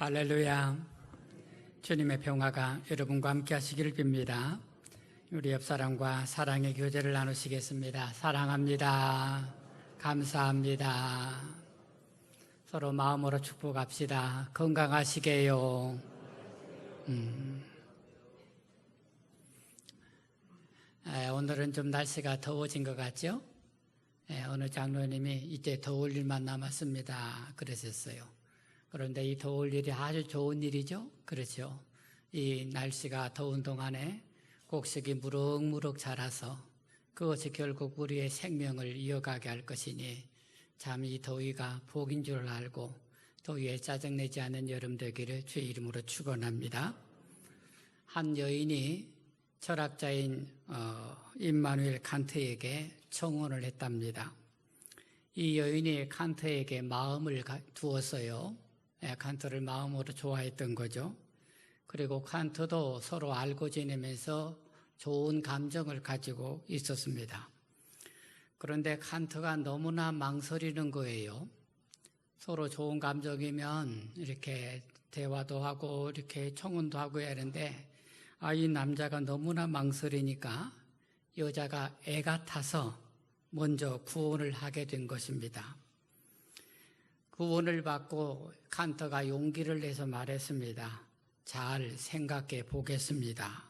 할렐루야. 주님의 평화가 여러분과 함께 하시기를 빕니다. 우리 옆사람과 사랑의 교제를 나누시겠습니다. 사랑합니다. 감사합니다. 서로 마음으로 축복합시다. 건강하시게요. 오늘은 좀 날씨가 더워진 것 같죠? 어느 장로님이 이제 더울 일만 남았습니다 그러셨어요. 그런데 이 더울 일이 아주 좋은 일이죠? 그렇죠. 이 날씨가 더운 동안에 곡식이 무럭무럭 자라서 그것이 결국 우리의 생명을 이어가게 할 것이니 참 이 더위가 복인 줄 알고 더위에 짜증내지 않는 여름 되기를 주의 이름으로 축원합니다. 한 여인이 철학자인 임마누엘 칸트에게 청혼을 했답니다. 이 여인이 칸트에게 마음을 두었어요. 칸트를 마음으로 좋아했던 거죠. 그리고 칸트도 서로 알고 지내면서 좋은 감정을 가지고 있었습니다. 그런데 칸트가 너무나 망설이는 거예요. 서로 좋은 감정이면 이렇게 대화도 하고 이렇게 청혼도 하고 해야 하는데 이 남자가 너무나 망설이니까 여자가 애가 타서 먼저 구원을 하게 된 것입니다. 구원을 받고 칸트가 용기를 내서 말했습니다. 잘 생각해 보겠습니다.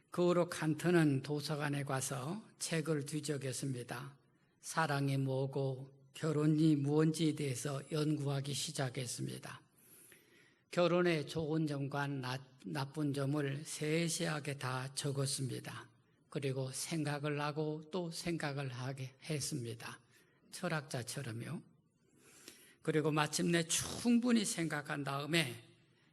그 후로 칸트는 도서관에 가서 책을 뒤적였습니다. 사랑이 뭐고 결혼이 무엇인지에 대해서 연구하기 시작했습니다. 결혼의 좋은 점과 나쁜 점을 세세하게 다 적었습니다. 그리고 생각을 하고 또 생각을 하게 했습니다. 철학자처럼요. 그리고 마침내 충분히 생각한 다음에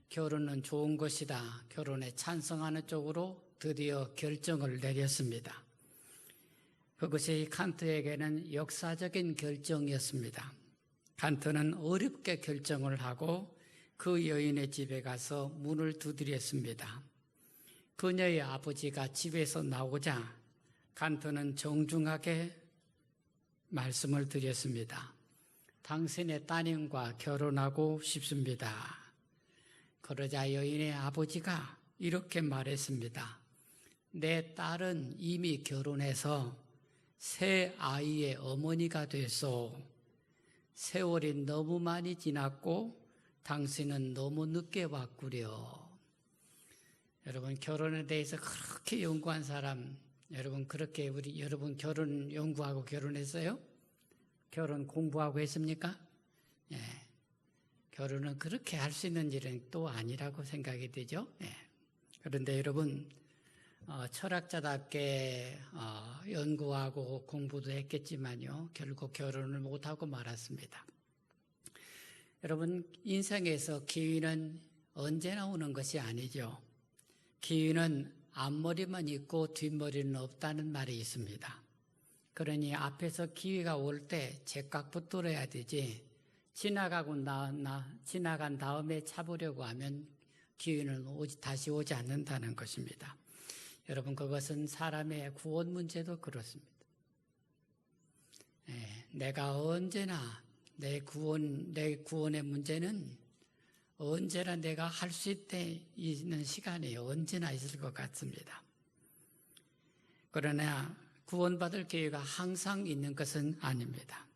결혼은 좋은 것이다. 결혼에 찬성하는 쪽으로 드디어 결정을 내렸습니다. 그것이 칸트에게는 역사적인 결정이었습니다. 칸트는 어렵게 결정을 하고 그 여인의 집에 가서 문을 두드렸습니다. 그녀의 아버지가 집에서 나오자 칸트는 정중하게 말씀을 드렸습니다. 당신의 따님과 결혼하고 싶습니다. 그러자 여인의 아버지가 이렇게 말했습니다. 내 딸은 이미 결혼해서 새 아이의 어머니가 됐소. 세월이 너무 많이 지났고 당신은 너무 늦게 왔구려. 여러분 결혼에 대해서 그렇게 연구한 사람, 여러분 그렇게 여러분 결혼 연구하고 결혼했어요? 결혼 공부하고 했습니까? 예. 결혼은 그렇게 할 수 있는 일은 또 아니라고 생각이 되죠. 예. 그런데 여러분 철학자답게 연구하고 공부도 했겠지만요. 결국 결혼을 못하고 말았습니다. 여러분 인생에서 기회는 언제나 오는 것이 아니죠. 기회는 앞머리만 있고 뒷머리는 없다는 말이 있습니다. 그러니 앞에서 기회가 올 때 제깍 붙들어야 되지 지나간 다음에 차보려고 하면 기회는 다시 오지 않는다는 것입니다. 여러분 그것은 사람의 구원 문제도 그렇습니다. 내가 언제나 내 구원의 문제는 언제나 내가 할 수 있는 시간이 언제나 있을 것 같습니다. 그러나 구원받을 기회가 항상 있는 것은 아닙니다.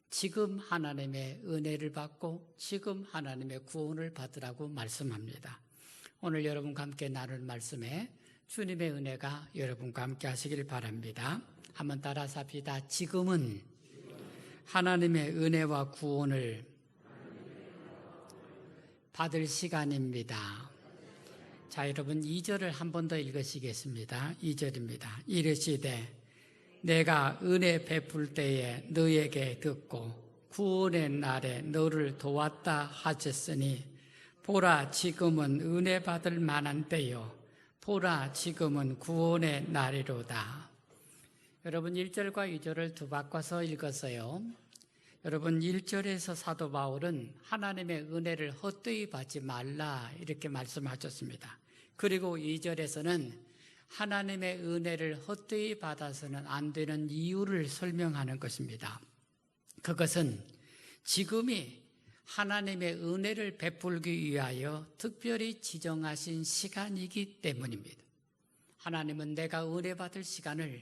지금 하나님의 은혜를 받고 지금 하나님의 구원을 받으라고 말씀합니다. 오늘 여러분과 함께 나눌 말씀에 주님의 은혜가 여러분과 함께 하시길 바랍니다. 한번 따라서 합시다. 지금은 하나님의 은혜와 구원을 받을 시간입니다. 자, 여러분 2절을 한 번 더 읽으시겠습니다. 2절입니다. 이르시되 내가 은혜 베풀 때에 너에게 듣고 구원의 날에 너를 도왔다 하셨으니 보라 지금은 은혜 받을 만한 때요 보라 지금은 구원의 날이로다. 여러분 1절과 2절을 두 바꿔서 읽었어요. 여러분 1절에서 사도 바울은 하나님의 은혜를 헛되이 받지 말라 이렇게 말씀하셨습니다. 그리고 2절에서는 하나님의 은혜를 헛되이 받아서는 안 되는 이유를 설명하는 것입니다. 그것은 지금이 하나님의 은혜를 베풀기 위하여 특별히 지정하신 시간이기 때문입니다. 하나님은 내가 은혜 받을 시간을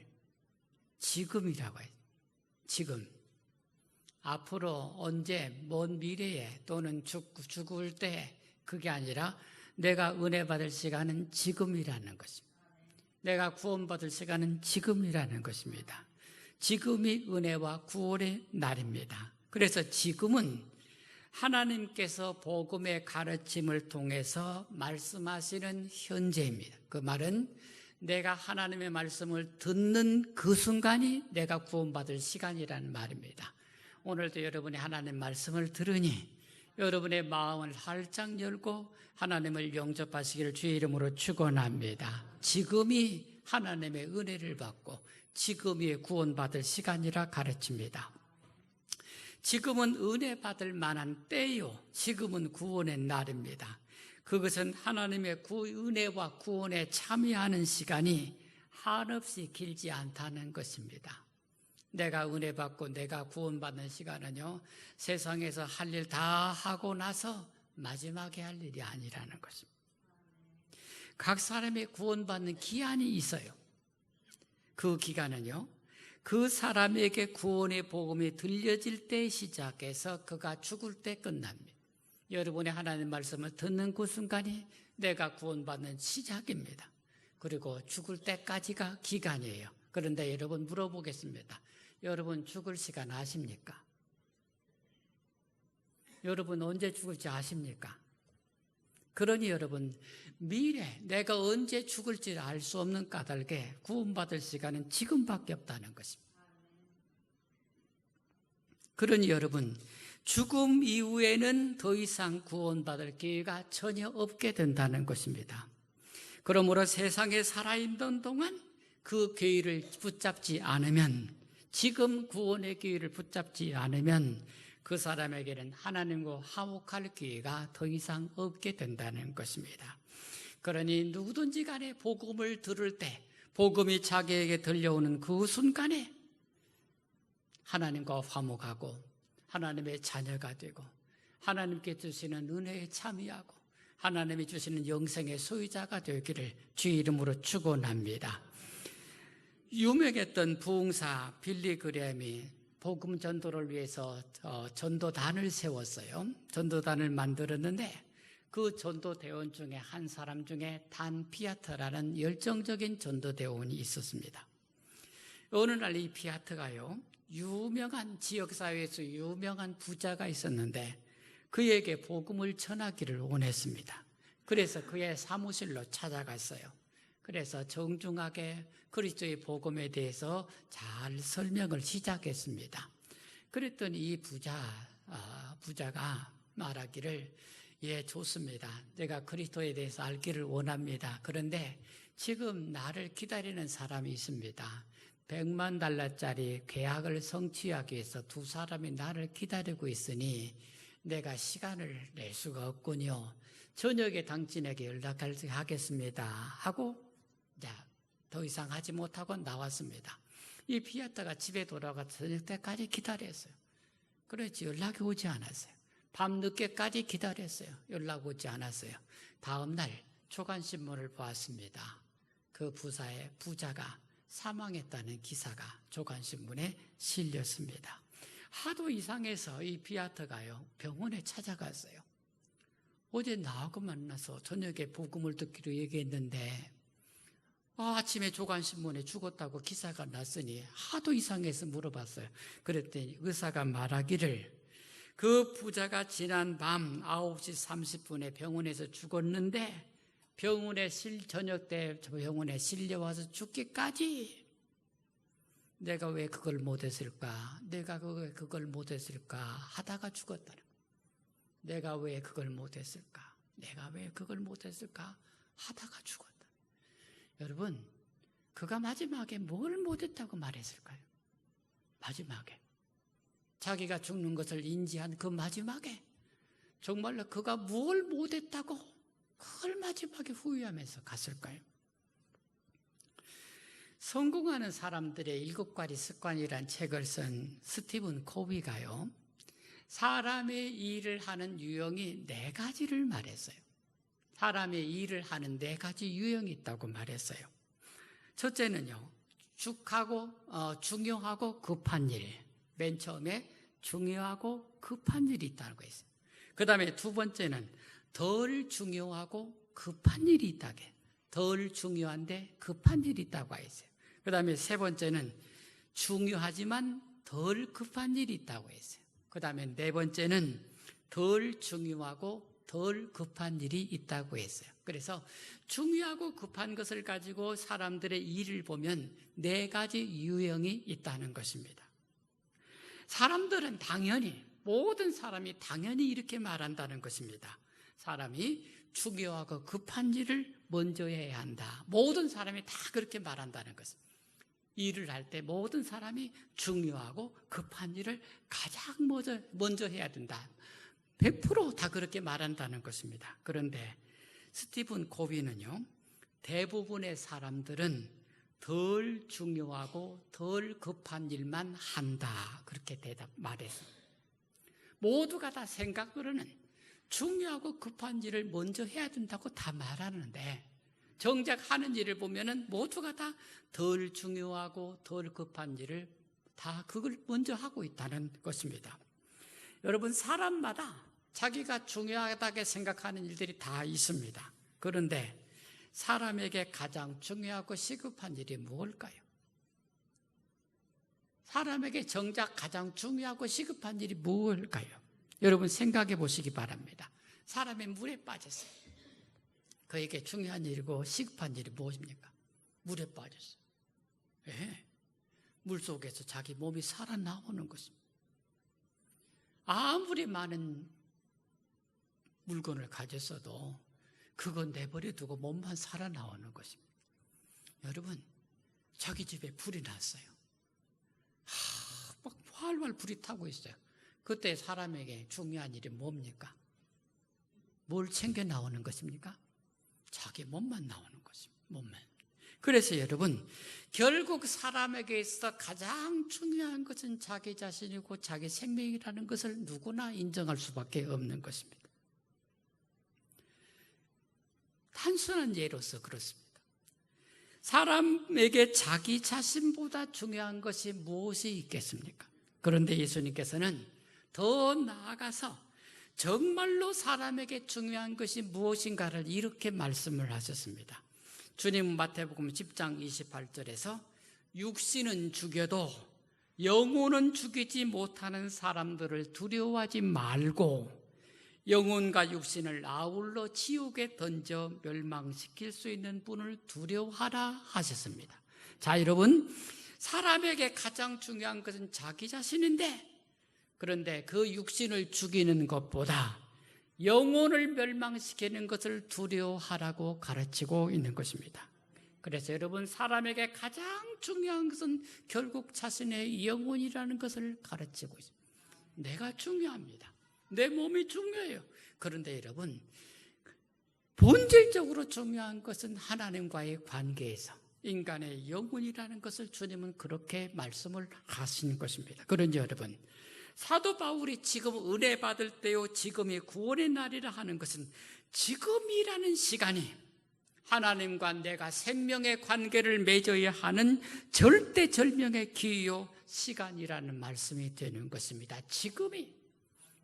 지금이라고 해요. 지금. 앞으로 언제 먼 미래에 또는 죽을 때 그게 아니라 내가 은혜 받을 시간은 지금이라는 것입니다. 내가 구원받을 시간은 지금이라는 것입니다. 지금이 은혜와 구원의 날입니다. 그래서 지금은 하나님께서 복음의 가르침을 통해서 말씀하시는 현재입니다. 그 말은 내가 하나님의 말씀을 듣는 그 순간이 내가 구원받을 시간이라는 말입니다. 오늘도 여러분이 하나님 말씀을 들으니 여러분의 마음을 활짝 열고 하나님을 영접하시기를 주의 이름으로 축원합니다. 지금이 하나님의 은혜를 받고 지금이 구원받을 시간이라 가르칩니다. 지금은 은혜 받을 만한 때요. 지금은 구원의 날입니다. 그것은 하나님의 은혜와 구원에 참여하는 시간이 한없이 길지 않다는 것입니다. 내가 은혜 받고 내가 구원받는 시간은요, 세상에서 할 일 다 하고 나서 마지막에 할 일이 아니라는 것입니다. 각 사람의 구원받는 기한이 있어요. 그 기간은요, 그 사람에게 구원의 복음이 들려질 때 시작해서 그가 죽을 때 끝납니다. 여러분의 하나님 말씀을 듣는 그 순간이 내가 구원받는 시작입니다. 그리고 죽을 때까지가 기간이에요. 그런데 여러분 물어보겠습니다. 여러분 죽을 시간 아십니까? 여러분 언제 죽을지 아십니까? 그러니 여러분 미래 내가 언제 죽을지 알 수 없는 까닭에 구원받을 시간은 지금밖에 없다는 것입니다. 그러니 여러분 죽음 이후에는 더 이상 구원받을 기회가 전혀 없게 된다는 것입니다. 그러므로 세상에 살아있는 동안 그 기회를 붙잡지 않으면, 지금 구원의 기회를 붙잡지 않으면 그 사람에게는 하나님과 화목할 기회가 더 이상 없게 된다는 것입니다. 그러니 누구든지 간에 복음을 들을 때, 복음이 자기에게 들려오는 그 순간에 하나님과 화목하고 하나님의 자녀가 되고 하나님께 주시는 은혜에 참여하고 하나님이 주시는 영생의 소유자가 되기를 주의 이름으로 축원합니다. 유명했던 부흥사 빌리 그램이 복음 전도를 위해서 전도단을 세웠어요. 전도단을 만들었는데 그 전도대원 중에 한 사람 중에 단 피아트라는 열정적인 전도대원이 있었습니다. 어느 날 이 피아트가요, 유명한 지역사회에서 유명한 부자가 있었는데 그에게 복음을 전하기를 원했습니다. 그래서 그의 사무실로 찾아갔어요. 그래서 정중하게 그리스도의 복음에 대해서 잘 설명을 시작했습니다. 그랬더니 이 부자가 말하기를, 예, 좋습니다. 내가 그리스도에 대해서 알기를 원합니다. 그런데 지금 나를 기다리는 사람이 있습니다. $100만 계약을 성취하기 위해서 두 사람이 나를 기다리고 있으니 내가 시간을 낼 수가 없군요. 저녁에 당신에게 연락하겠습니다 하고 더 이상 하지 못하고 나왔습니다. 이 피아타가 집에 돌아가서 저녁 때까지 기다렸어요. 그렇지 연락이 오지 않았어요. 밤늦게까지 기다렸어요. 연락 오지 않았어요. 다음 날 조간신문을 보았습니다. 그 부자가 사망했다는 기사가 조간신문에 실렸습니다. 하도 이상해서 이 피아트가요 병원에 찾아갔어요. 어제 나하고 만나서 저녁에 복음을 듣기로 얘기했는데 아침에 조간신문에 죽었다고 기사가 났으니 하도 이상해서 물어봤어요. 그랬더니 의사가 말하기를 그 부자가 지난 밤 9시 30분에 병원에서 죽었는데 저녁 때 병원에 실려와서 죽기까지 내가 왜 그걸 못했을까? 내가 왜 그걸 못했을까? 하다가 죽었다는 거예요. 내가 왜 그걸 못했을까? 내가 왜 그걸 못했을까? 하다가 죽었다. 여러분, 그가 마지막에 뭘 못했다고 말했을까요? 마지막에 자기가 죽는 것을 인지한 그 마지막에 정말로 그가 뭘 못했다고 그걸 마지막에 후회하면서 갔을까요? 성공하는 사람들의 7가지 습관이란 책을 쓴 스티븐 코비가요, 사람의 일을 하는 유형이 4가지를 말했어요. 사람의 일을 하는 4가지 유형이 있다고 말했어요. 첫째는요, 중요하고 급한 일. 맨 처음에 중요하고 급한 일이 있다고 했어요. 그 다음에 2번째는 덜 중요하고 급한 일이 있다게. 덜 중요한데 급한 일이 있다고 했어요. 그 다음에 3번째는 중요하지만 덜 급한 일이 있다고 했어요. 그 다음에 4번째는 덜 중요하고 덜 급한 일이 있다고 했어요. 그래서 중요하고 급한 것을 가지고 사람들의 일을 보면 4가지 유형이 있다는 것입니다. 사람들은 당연히, 모든 사람이 당연히 이렇게 말한다는 것입니다. 사람이 중요하고 급한 일을 먼저 해야 한다. 모든 사람이 다 그렇게 말한다는 것입니다. 일을 할 때 모든 사람이 중요하고 급한 일을 가장 먼저 해야 된다. 100% 다 그렇게 말한다는 것입니다. 그런데 스티븐 코비는요, 대부분의 사람들은 덜 중요하고 덜 급한 일만 한다. 그렇게 말했습니다. 모두가 다 생각으로는 중요하고 급한 일을 먼저 해야 된다고 다 말하는데, 정작 하는 일을 보면은 모두가 다 덜 중요하고 덜 급한 일을 다 그걸 먼저 하고 있다는 것입니다. 여러분, 사람마다 자기가 중요하다고 생각하는 일들이 다 있습니다. 그런데 사람에게 가장 중요하고 시급한 일이 무엇일까요? 사람에게 정작 가장 중요하고 시급한 일이 무엇일까요? 여러분 생각해 보시기 바랍니다. 사람이 물에 빠졌어요. 그에게 중요한 일이고 시급한 일이 무엇입니까? 물에 빠졌어요. 예. 물 속에서 자기 몸이 살아나오는 것입니다. 아무리 많은 물건을 가졌어도 그건 내버려 두고 몸만 살아나오는 것입니다. 여러분, 자기 집에 불이 났어요. 막 활활 불이 타고 있어요. 그때 사람에게 중요한 일이 뭡니까? 뭘 챙겨 나오는 것입니까? 자기 몸만 나오는 것입니다. 몸만. 그래서 여러분, 결국 사람에게 있어 가장 중요한 것은 자기 자신이고 자기 생명이라는 것을 누구나 인정할 수밖에 없는 것입니다. 단순한 예로서 그렇습니다. 사람에게 자기 자신보다 중요한 것이 무엇이 있겠습니까? 그런데 예수님께서는 더 나아가서 정말로 사람에게 중요한 것이 무엇인가를 이렇게 말씀을 하셨습니다. 주님은 마태복음 10장 28절에서 육신은 죽여도 영혼은 죽이지 못하는 사람들을 두려워하지 말고 영혼과 육신을 아울러 지옥에 던져 멸망시킬 수 있는 분을 두려워하라 하셨습니다. 자, 여러분, 사람에게 가장 중요한 것은 자기 자신인데, 그런데 그 육신을 죽이는 것보다 영혼을 멸망시키는 것을 두려워하라고 가르치고 있는 것입니다. 그래서 여러분, 사람에게 가장 중요한 것은 결국 자신의 영혼이라는 것을 가르치고 있습니다. 내가 중요합니다. 내 몸이 중요해요. 그런데 여러분, 본질적으로 중요한 것은 하나님과의 관계에서 인간의 영혼이라는 것을 주님은 그렇게 말씀을 하신 것입니다. 그런지 여러분, 사도 바울이 지금 은혜 받을 때요, 지금이 구원의 날이라 하는 것은 지금이라는 시간이 하나님과 내가 생명의 관계를 맺어야 하는 절대절명의 기회요 시간이라는 말씀이 되는 것입니다. 지금이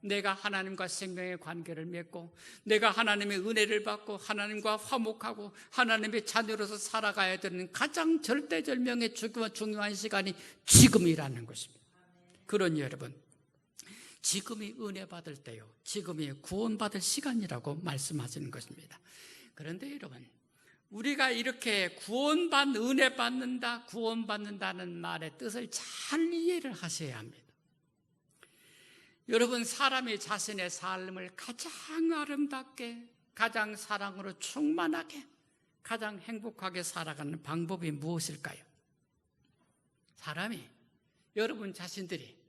내가 하나님과 생명의 관계를 맺고 내가 하나님의 은혜를 받고 하나님과 화목하고 하나님의 자녀로서 살아가야 되는 가장 절대절명의 중요한 시간이 지금이라는 것입니다. 그러니 여러분, 지금이 은혜 받을 때요, 지금이 구원받을 시간이라고 말씀하시는 것입니다. 그런데 여러분, 우리가 이렇게 은혜 받는다, 구원받는다는 말의 뜻을 잘 이해를 하셔야 합니다. 여러분, 사람이 자신의 삶을 가장 아름답게, 가장 사랑으로 충만하게, 가장 행복하게 살아가는 방법이 무엇일까요? 사람이, 여러분 자신들이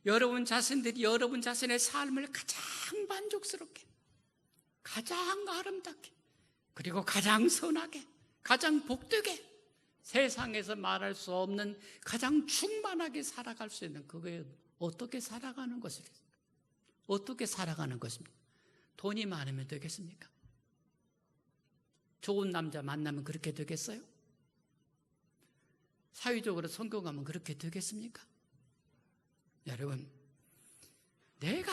여러분 자신의 삶을 가장 만족스럽게, 가장 아름답게, 그리고 가장 선하게, 가장 복되게, 세상에서 말할 수 없는 가장 충만하게 살아갈 수 있는, 그게 어떻게 살아가는 것이겠습니까? 어떻게 살아가는 것입니까? 돈이 많으면 되겠습니까? 좋은 남자 만나면 그렇게 되겠어요? 사회적으로 성공하면 그렇게 되겠습니까? 여러분, 내가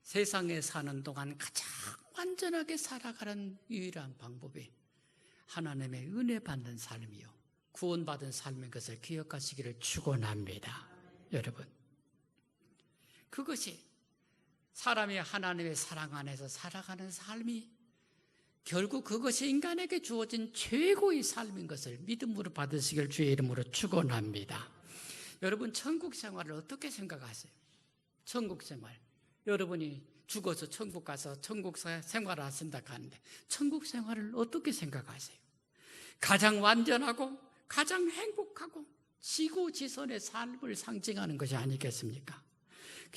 세상에 사는 동안 가장 완전하게 살아가는 유일한 방법이 하나님의 은혜 받는 삶이요, 구원받은 삶인 것을 기억하시기를 축원합니다. 여러분, 그것이 사람이 하나님의 사랑 안에서 살아가는 삶이 결국 그것이 인간에게 주어진 최고의 삶인 것을 믿음으로 받으시길 주의 이름으로 축원합니다. 여러분, 천국 생활을 어떻게 생각하세요? 천국 생활, 여러분이 죽어서 천국 가서 천국 생활을 하신다 하는데 천국 생활을 어떻게 생각하세요? 가장 완전하고 가장 행복하고 지고지선의 삶을 상징하는 것이 아니겠습니까?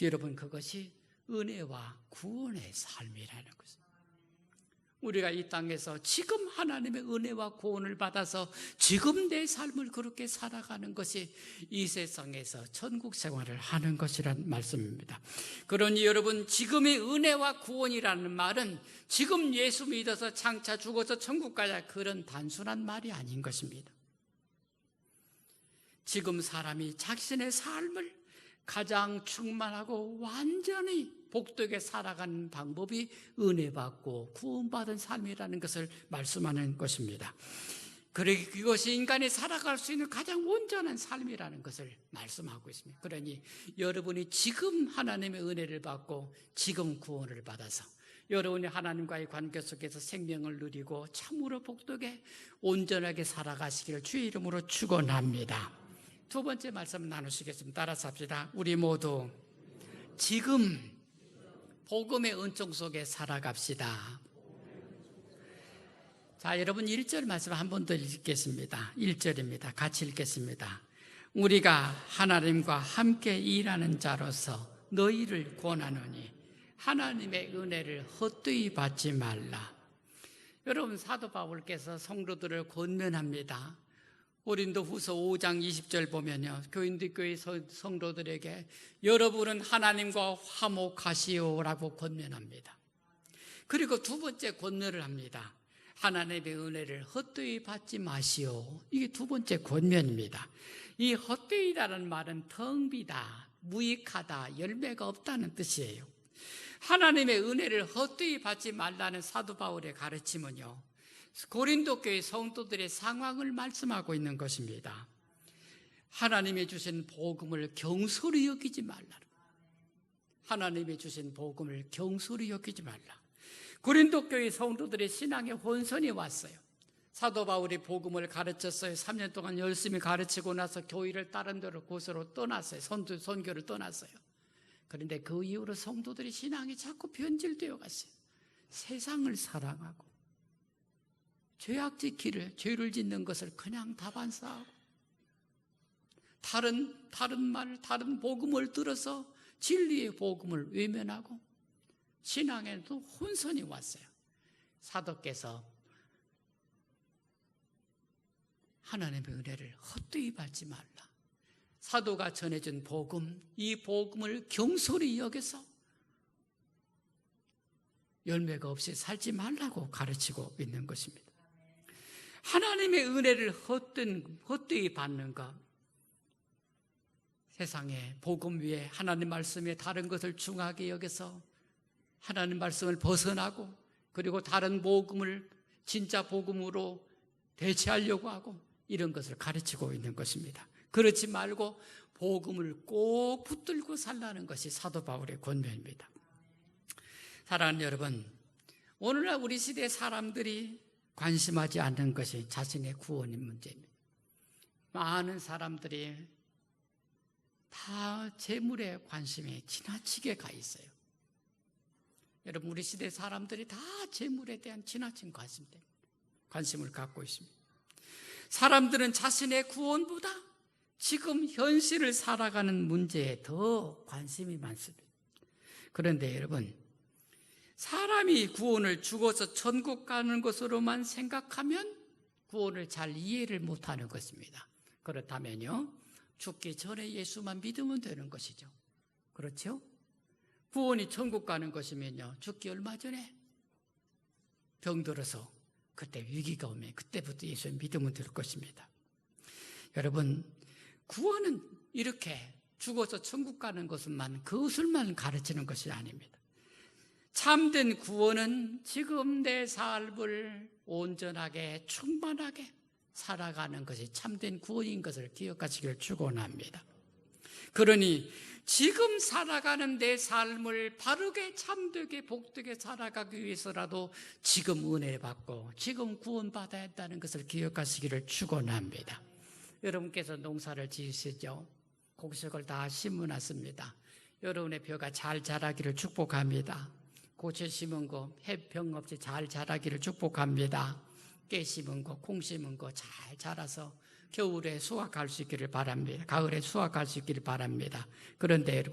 여러분, 그것이 은혜와 구원의 삶이라는 것입니다. 우리가 이 땅에서 지금 하나님의 은혜와 구원을 받아서 지금 내 삶을 그렇게 살아가는 것이 이 세상에서 천국 생활을 하는 것이란 말씀입니다. 그러니 여러분, 지금의 은혜와 구원이라는 말은 지금 예수 믿어서 장차 죽어서 천국 가야, 그런 단순한 말이 아닌 것입니다. 지금 사람이 자신의 삶을 가장 충만하고 완전히 복되게 살아가는 방법이 은혜받고 구원받은 삶이라는 것을 말씀하는 것입니다. 그것이 인간이 살아갈 수 있는 가장 온전한 삶이라는 것을 말씀하고 있습니다. 그러니 여러분이 지금 하나님의 은혜를 받고 지금 구원을 받아서 여러분이 하나님과의 관계 속에서 생명을 누리고 참으로 복되게 온전하게 살아가시기를 주의 이름으로 축원합니다. 두 번째 말씀 나누시겠습니다. 따라서 합시다. 우리 모두 지금 복음의 은총 속에 살아갑시다. 자, 여러분 1절 말씀 한 번 더 읽겠습니다. 1절입니다. 같이 읽겠습니다. 우리가 하나님과 함께 일하는 자로서 너희를 권하노니 하나님의 은혜를 헛되이 받지 말라. 여러분, 사도 바울께서 성도들을 권면합니다. 고린도후서 5장 20절 보면요, 교인들 교회 성도들에게 여러분은 하나님과 화목하시오라고 권면합니다. 그리고 두 번째 권면을 합니다. 하나님의 은혜를 헛되이 받지 마시오. 이게 두 번째 권면입니다. 이 헛되이라는 말은 텅 비다, 무익하다, 열매가 없다는 뜻이에요. 하나님의 은혜를 헛되이 받지 말라는 사도 바울의 가르침은요, 고린도 교회 성도들의 상황을 말씀하고 있는 것입니다. 하나님이 주신 복음을 경솔히 여기지 말라. 하나님이 주신 복음을 경솔히 여기지 말라. 고린도 교회 성도들의 신앙에 혼선이 왔어요. 사도 바울이 복음을 가르쳤어요. 3년 동안 열심히 가르치고 나서 교회를 다른 데로 곳으로 떠났어요. 선교를 떠났어요. 그런데 그 이후로 성도들의 신앙이 자꾸 변질되어 갔어요. 세상을 사랑하고 죄악 지키를, 죄를 짓는 것을 그냥 다반사하고 다른 복음을 들어서 진리의 복음을 외면하고 신앙에도 혼선이 왔어요. 사도께서 하나님의 은혜를 헛되이 받지 말라. 사도가 전해준 복음, 이 복음을 경솔히 여겨서 열매가 없이 살지 말라고 가르치고 있는 것입니다. 하나님의 은혜를 헛되이 받는 것, 세상에 복음 위에 하나님 말씀에 다른 것을 중하게 여겨서 하나님 말씀을 벗어나고 그리고 다른 복음을 진짜 복음으로 대체하려고 하고 이런 것을 가르치고 있는 것입니다. 그렇지 말고 복음을 꼭 붙들고 살라는 것이 사도 바울의 권면입니다. 사랑하는 여러분, 오늘날 우리 시대 사람들이 관심하지 않는 것이 자신의 구원의 문제입니다. 많은 사람들이 다 재물에 관심이 지나치게 가 있어요. 여러분, 우리 시대 사람들이 다 재물에 대한 지나친 관심을 갖고 있습니다. 사람들은 자신의 구원보다 지금 현실을 살아가는 문제에 더 관심이 많습니다. 그런데 여러분, 사람이 구원을 죽어서 천국 가는 것으로만 생각하면 구원을 잘 이해를 못하는 것입니다. 그렇다면요, 죽기 전에 예수만 믿으면 되는 것이죠. 그렇죠? 구원이 천국 가는 것이면요, 죽기 얼마 전에 병들어서 그때 위기가 오면 그때부터 예수 믿으면 될 것입니다. 여러분, 구원은 이렇게 죽어서 천국 가는 것만, 그것을만 가르치는 것이 아닙니다. 참된 구원은 지금 내 삶을 온전하게 충만하게 살아가는 것이 참된 구원인 것을 기억하시기를 축원합니다. 그러니 지금 살아가는 내 삶을 바르게 참되게 복되게 살아가기 위해서라도 지금 은혜 받고 지금 구원받아야 한다는 것을 기억하시기를 축원합니다. 여러분께서 농사를 지으시죠? 곡식을 다 심어놨습니다. 여러분의 벼가 잘 자라기를 축복합니다. 고추 심은 거 해병 없이 잘 자라기를 축복합니다. 깨 심은 거, 콩 심은 거 잘 자라서 겨울에 수확할 수 있기를 바랍니다. 가을에 수확할 수 있기를 바랍니다. 그런데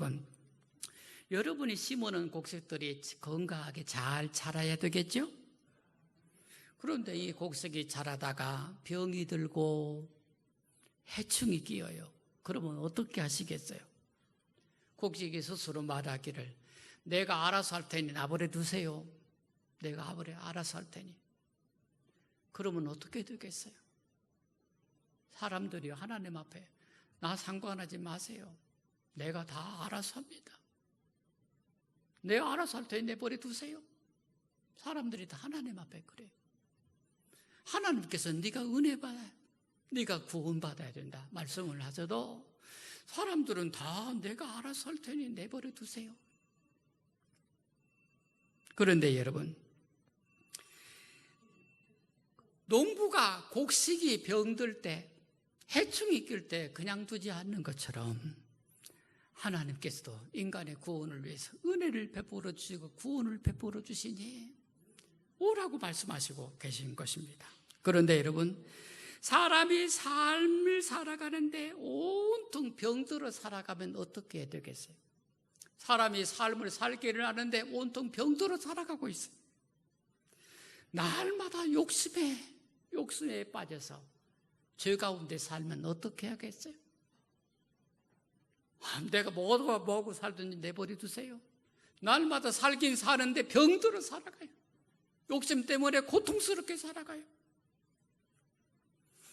여러분이 심어놓은 곡식들이 건강하게 잘 자라야 되겠죠? 그런데 이 곡식이 자라다가 병이 들고 해충이 끼어요. 그러면 어떻게 하시겠어요? 곡식이 스스로 말하기를 내가 알아서 할 테니 나버려 두세요. 내가 알아서 할 테니. 그러면 어떻게 되겠어요? 사람들이 하나님 앞에 나 상관하지 마세요. 내가 다 알아서 합니다. 내가 알아서 할 테니 내버려 두세요. 사람들이 다 하나님 앞에 그래요. 하나님께서 네가 은혜 받아야, 네가 구원받아야 된다 말씀을 하셔도 사람들은 다 내가 알아서 할 테니 내버려 두세요. 그런데 여러분, 농부가 곡식이 병들 때, 해충이 낄 때 그냥 두지 않는 것처럼 하나님께서도 인간의 구원을 위해서 은혜를 베풀어 주시고 구원을 베풀어 주시니 오라고 말씀하시고 계신 것입니다. 그런데 여러분, 사람이 삶을 살아가는데 온통 병들어 살아가면 어떻게 되겠어요? 사람이 삶을 살기를 하는데 온통 병들어 살아가고 있어요. 날마다 욕심에 빠져서 죄 가운데 살면 어떻게 하겠어요? 내가 뭐하고 살든지 내버려 두세요. 날마다 살긴 사는데 병들어 살아가요. 욕심 때문에 고통스럽게 살아가요.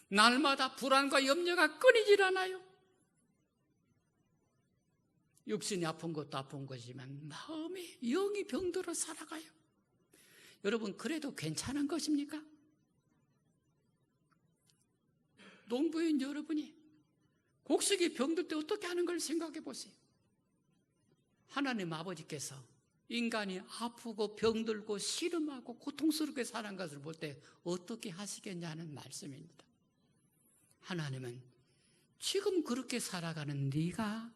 날마다 불안과 염려가 끊이질 않아요. 육신이 아픈 것도 아픈 것이지만 마음이 영이 병들어 살아가요. 여러분, 그래도 괜찮은 것입니까? 농부인 여러분이 곡식이 병들 때 어떻게 하는 걸 생각해 보세요. 하나님 아버지께서 인간이 아프고 병들고 시름하고 고통스럽게 사는 것을 볼 때 어떻게 하시겠냐는 말씀입니다. 하나님은 지금 그렇게 살아가는 네가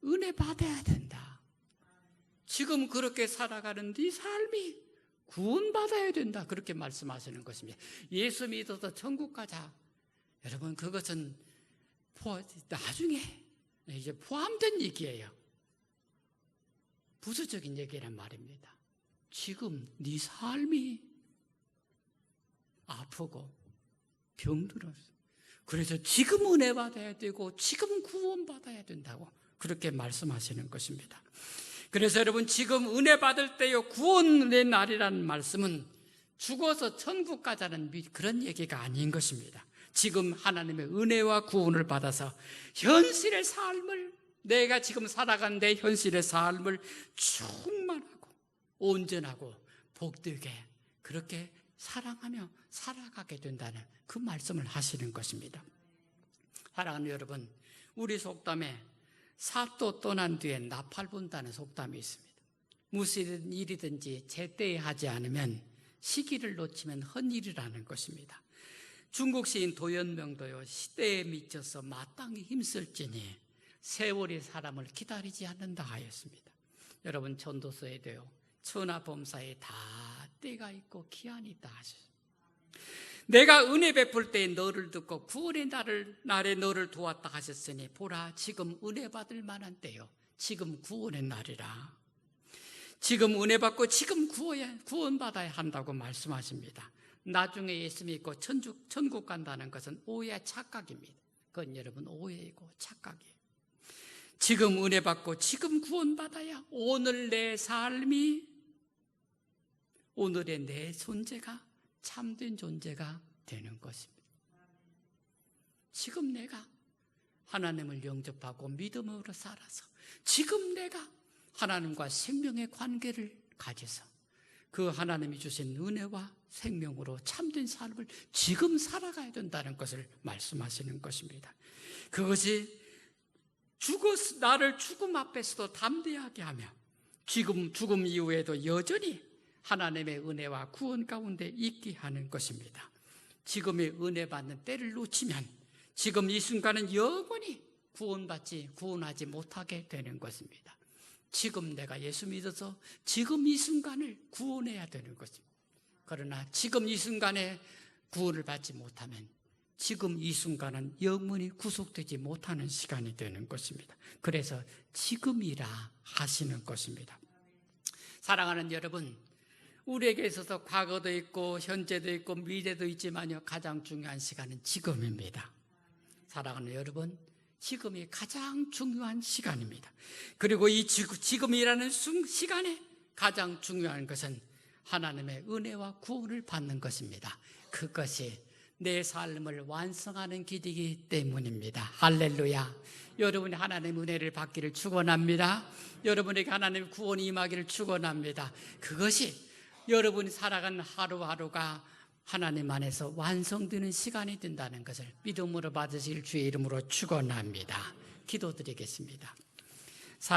은혜 받아야 된다. 지금 그렇게 살아가는 네 삶이 구원받아야 된다. 그렇게 말씀하시는 것입니다. 예수 믿어서 천국 가자. 여러분, 그것은 나중에 이제 포함된 얘기예요. 부수적인 얘기란 말입니다. 지금 네 삶이 아프고 병들었어. 그래서 지금 은혜 받아야 되고 지금 구원받아야 된다고 그렇게 말씀하시는 것입니다. 그래서 여러분, 지금 은혜 받을 때요 구원의 날이라는 말씀은 죽어서 천국 가자는 그런 얘기가 아닌 것입니다. 지금 하나님의 은혜와 구원을 받아서 현실의 삶을, 내가 지금 살아가는 내 현실의 삶을 충만하고 온전하고 복되게 그렇게 사랑하며 살아가게 된다는 그 말씀을 하시는 것입니다. 사랑하는 여러분, 우리 속담에 사또 떠난 뒤에 나팔 분다는 속담이 있습니다. 무슨 일이든지 제때에 하지 않으면 시기를 놓치면 헛일이라는 것입니다. 중국 시인 도연명도요, 시대에 미쳐서 마땅히 힘쓸지니 세월이 사람을 기다리지 않는다 하였습니다. 여러분, 전도서에도요, 천하범사에 다 때가 있고 기한이 있다 하셨습니다. 내가 은혜 베풀 때에 너를 듣고 구원의 날에 너를 도왔다 하셨으니 보라, 지금 은혜 받을 만한 때요, 지금 구원의 날이라. 지금 은혜 받고 지금 구원받아야 한다고 말씀하십니다. 나중에 예수 믿고 천국 간다는 것은 오해와 착각입니다. 그건 여러분 오해이고 착각이에요. 지금 은혜 받고 지금 구원받아야 오늘 내 삶이, 오늘의 내 존재가 참된 존재가 되는 것입니다. 지금 내가 하나님을 영접하고 믿음으로 살아서 지금 내가 하나님과 생명의 관계를 가져서 그 하나님이 주신 은혜와 생명으로 참된 삶을 지금 살아가야 된다는 것을 말씀하시는 것입니다. 그것이 나를 죽음 앞에서도 담대하게 하며 죽음 이후에도 여전히 하나님의 은혜와 구원 가운데 있게 하는 것입니다. 지금의 은혜 받는 때를 놓치면 지금 이 순간은 영원히 구원하지 못하게 되는 것입니다. 지금 내가 예수 믿어서 지금 이 순간을 구원해야 되는 것입니다. 그러나 지금 이 순간에 구원을 받지 못하면 지금 이 순간은 영원히 구속되지 못하는 시간이 되는 것입니다. 그래서 지금이라 하시는 것입니다. 사랑하는 여러분, 우리에게 있어서 과거도 있고 현재도 있고 미래도 있지만요, 가장 중요한 시간은 지금입니다. 사랑하는 여러분, 지금이 가장 중요한 시간입니다. 그리고 이 지금이라는 시간에 가장 중요한 것은 하나님의 은혜와 구원을 받는 것입니다. 그것이 내 삶을 완성하는 길이기 때문입니다. 할렐루야. 여러분이 하나님의 은혜를 받기를 축원합니다. 여러분에게 하나님의 구원이 임하기를 축원합니다. 그것이 여러분이 살아가는 하루하루가 하나님 안에서 완성되는 시간이 된다는 것을 믿음으로 받으실 주의 이름으로 축원합니다. 기도드리겠습니다.